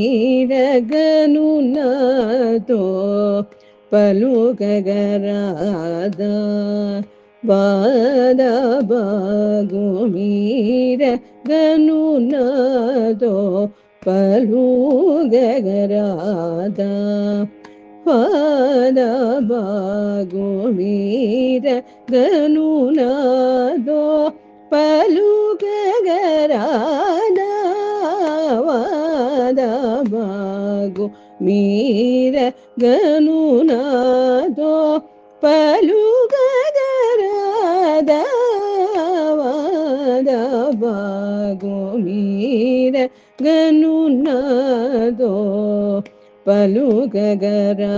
బాగుమీరగను నాతో పలుకగరాదా బాద బాగుమీరగను నాతో పలుకగరాదా పాద బాగుమీరగను నాతో పలుకగరాదా వాద బాగు మీర గనునాదో పలుకగరాదా వాద బాగు మీర గనునాదో పలుకగరాదా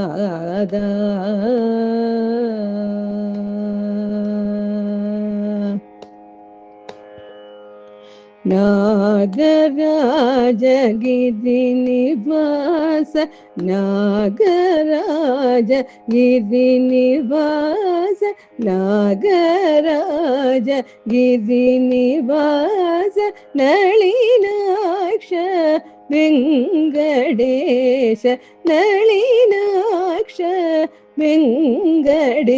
నాగరాజగిరి నివాస నాగరాజగిరి నివాస నాగరాజగిరి నివాస నళినాక్ష వెంకటేశ నళినాక్ష వెంకటేశ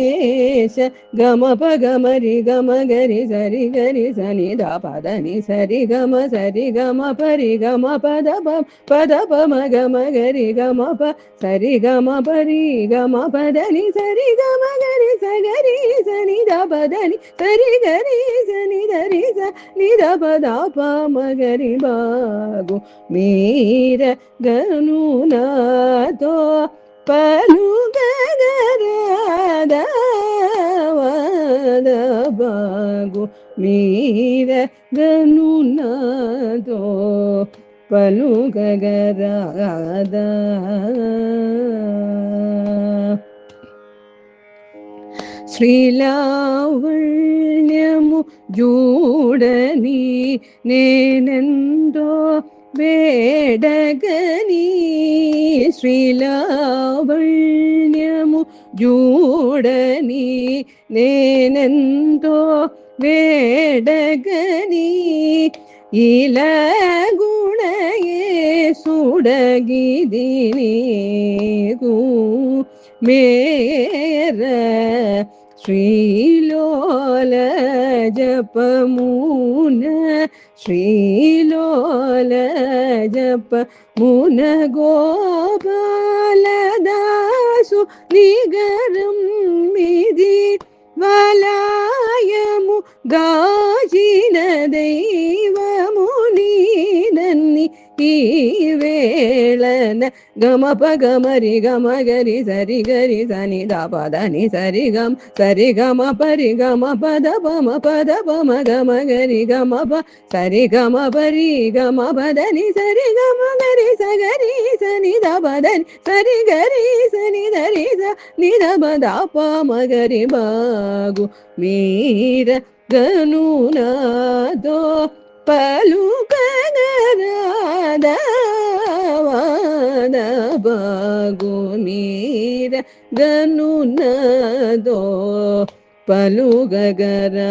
గమప గమరి గమగరి సరి గరి సని ద పదని సరి గమ పరి గమ పద పమ గమ గరి గమ ప సరి గమ పరి గమ పదని సరి గమ గరి సగరి సని ద పదని సరి గరి సని ధరి స ని ద పద పమ గరి బాగు మీర గనునాతో పలుకగరాదా వాద బాగు మీర గనునాతో పలుకగరాదా శ్రీలావణ్యము జూడని నేనెందో వేడగని శ్రీలావణ్యము జూడని నేనెందో వేడగని ఇలా గుణయే సుడగిదినీకు మేర శ్రీలోల జపమున శ్రీలోల జపమున గోపాలదాసు నిగరం మిది వలాయము గాచిన దైవము నీదన్ని ఈ వేళన గమప గమరి గమగరి సరి గరి సని ద పదని సరి గమ పరి గమ పద పమ గమ గరి గమ ప సరి గమ పరి గమ పదని సరి గమ గరి సగరి సని ద పదని సరి గరి సని ధరి స ని ద పద పమ గరి బాగు మీర గనునాదో పలుకగరాదా వాద బాగు మీర గనునాదో పలుకగరాదా